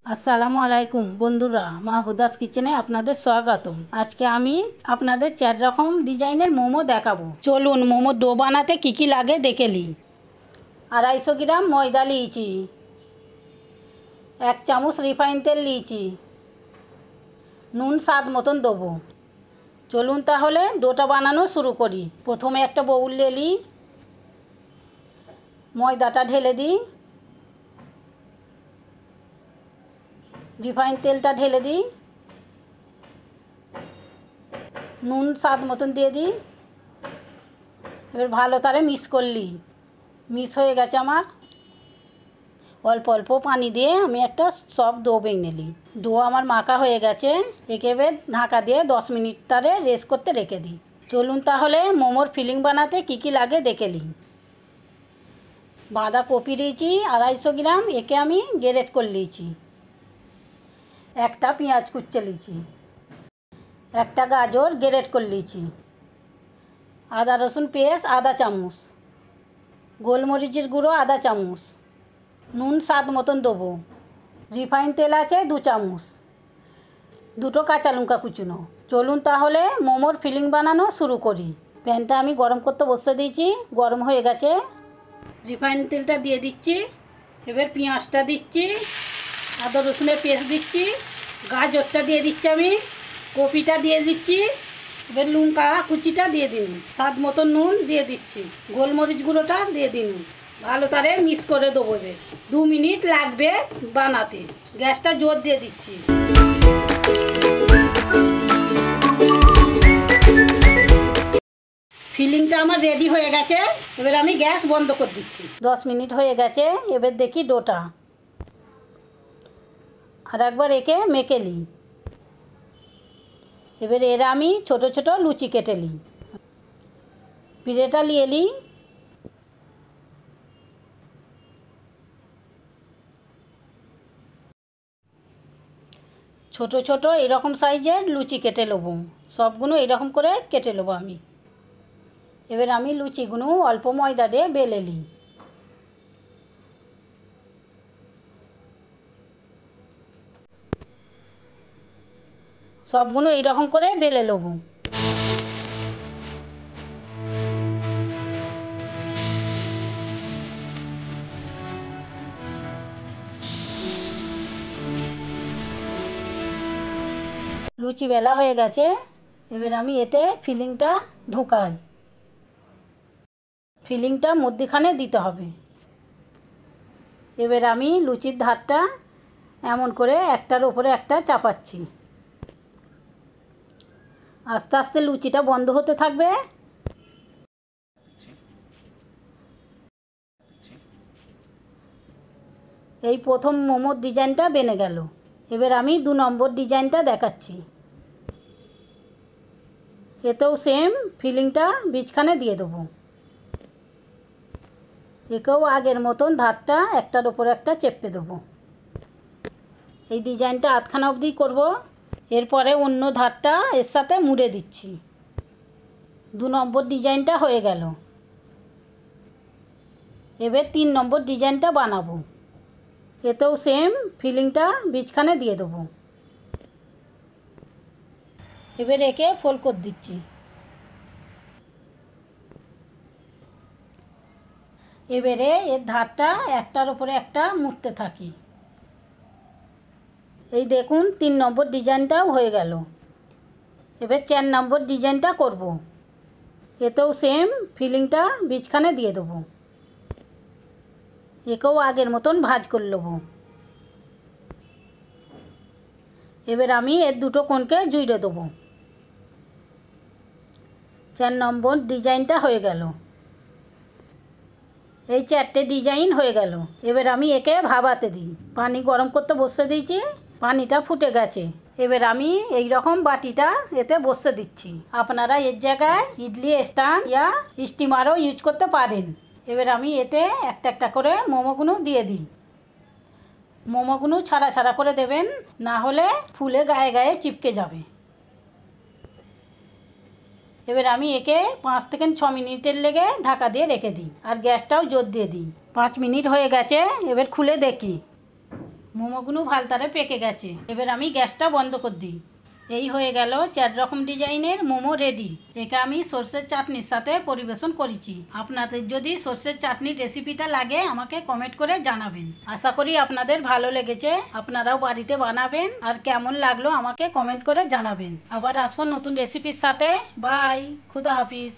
আসসালামু আলাইকুম বন্ধুরা, মাহবুদাস কিচেনে আপনাদের স্বাগতম। আজকে আমি আপনাদের 4 রকম ডিজাইনের মোমো দেখাবো। চলুন মোমোর ডো বানাতে কি কি লাগে দেখে নিই। 250 গ্রাম ময়দা নিয়েছি, 1 চামচ রিফাইন তেল নিয়েছি, নুন স্বাদ মতন দেবো। চলুন তাহলে ডোটা বানানো শুরু করি। প্রথমে একটা বাউল নিই, ময়দাটা ঢেলে দিই, রিফাইন তেলটা ঢেলে দিই, নুন স্বাদ মতন দিয়ে দিই। এবার ভালো তারে মিক্স করলি, মিক্স হয়ে গেছে আমার। অল্প অল্প পানি দিয়ে আমি একটা সফট ডো বেঁধে নিলি। ডো আমার মাখা হয়ে গেছে। একে এবার ঢাকা দিয়ে 10 মিনিট তারে রেস্ট করতে রেখে দিই। চলুন তাহলে মোমোর ফিলিং বানাতে কি কি লাগে দেখে নিই। বাঁধাকপি নিয়েছি 250 গ্রাম, একে আমি গ্রেট করে নিয়েছি। একটা পেঁয়াজ কুচে নিয়েছি, একটা গাজর গ্রেট করে নিয়েছি, আদা রসুন পেস্ট আধা চামচ, গোলমরিচের গুঁড়ো আধা চামচ, নুন স্বাদ মতন দেবো, রিফাইন তেল আছে 2 চামচ, 2টো কাঁচা লঙ্কা কুচুনো। চলুন তাহলে মোমোর ফিলিং বানানো শুরু করি। প্যানটা আমি গরম করতে বসে দিয়েছি, গরম হয়ে গেছে। রিফাইন তেলটা দিয়ে দিচ্ছি। এবার পেঁয়াজটা দিচ্ছি, আদা রসুনের পেস্ট দিচ্ছি, গাজরটা দিয়ে দিচ্ছি, আমি কপিটা দিয়ে দিচ্ছি। এবার লঙ্কা কুচিটা দিয়ে দিন, স্বাদ মতন নুন দিয়ে দিচ্ছি, গোলমরিচ গুঁড়োটা দিয়ে দিন। ভালো তারে মিক্স করে দেবো। এবার 2 মিনিট লাগবে বানাতে। গ্যাসটা জোর দিয়ে দিচ্ছি। ফিলিংটা আমার রেডি হয়ে গেছে। এবার আমি গ্যাস বন্ধ করে দিচ্ছি। 10 মিনিট হয়ে গেছে। এবার দেখি ডোটা আর একবার একে মেখে নিই। এবার এরা আমি ছোট ছোট লুচি কেটে নিই। পিঠেটা নিয়ে নিই। ছোট ছোট এরকম সাইজের লুচি কেটে নেবো। সবগুলো এরকম করে কেটে নেবো আমি। এবার আমি লুচিগুলো অল্প ময়দা দিয়ে বেলে নিই। সবগুলো এইরকম করে বেলে নেবো। লুচি বেলা হয়ে গেছে। এবার আমি এতে ফিলিংটা ঢোকাই। ফিলিংটা মধ্যিখানে দিতে হবে। এবার আমি লুচির ধারটা এমন করে একটার উপরে একটা চাপাচ্ছি। আস্তে আস্তে লুচিটা বন্ধ হতে থাকবে। এই প্রথম মোমোর ডিজাইনটা বেনে গেল। এবার আমি 2 নম্বর ডিজাইনটা দেখাচ্ছি। এতেও সেম ফিলিংটা বীজখানে দিয়ে দেবো। একেও আগের মতন ধারটা একটার ওপর একটা চেপে দেবো। এই ডিজাইনটা আধখানা অবধি করব। এরপরে অন্য ধারটা এর সাথে মুড়ে দিচ্ছি। 2 নম্বর ডিজাইনটা হয়ে গেল। এবার 3 নম্বর ডিজাইনটা বানাবো। এতেও সেম ফিলিংটা বীজখানে দিয়ে দেবো। এবার একে ফোল্ড করে দিচ্ছি। এবারে এর ধারটা একটার উপরে একটা মুড়তে থাকি। এই দেখুন 3 নম্বর ডিজাইনটাও হয়ে গেল। এবার 4 নম্বর ডিজাইনটা করব। এতেও সেম ফিলিংটা বীজখানে দিয়ে দেবো। একেও আগের মতন ভাঁজ করে নেবো। এবার আমি এর 2টো কোণকে জুড়ে দেবো। 4 নম্বর ডিজাইনটা হয়ে গেল। এই 4টে ডিজাইন হয়ে গেল। এবার আমি একে ভাপাতে দিই। পানি গরম করতে বসে দিয়েছি, পানিটা ফুটে গেছে। এবার আমি এই রকম বাটিটা এতে বসে দিচ্ছি। আপনারা এর জায়গায় ইডলি স্ট্যান্ড ইয়া স্টিমারও ইউজ করতে পারেন। এবার আমি এতে একটা একটা করে মোমোগুলো দিয়ে দিই। মোমোগুলো ছাড়া ছাড়া করে দেবেন, না হলে ফুলে গায়ে গায়ে চিপকে যাবে। এবার আমি একে 5 থেকে 6 মিনিটের লেগে ঢাকা দিয়ে রেখে দিই আর গ্যাসটাও জোর দিয়ে দিই। 5 মিনিট হয়ে গেছে। এবার খুলে দেখি। মোমোগুলো ভালতারে পেকে গেছে। এবার আমি গ্যাসটা বন্ধ করে দিই। এই হয়ে গেল 4 রকম ডিজাইনের মোমো রেডি। একে আমি সর্ষের চাটনির সাথে পরিবেশন করেছি। আপনাদের যদি সর্ষের চাটনির রেসিপিটা লাগে আমাকে কমেন্ট করে জানাবেন। আশা করি আপনাদের ভালো লেগেছে, আপনারাও বাড়িতে বানাবেন। আর কেমন লাগলো আমাকে কমেন্ট করে জানাবেন। আবার আসবো নতুন রেসিপির সাথে। বাই, খুদা হাফিজ।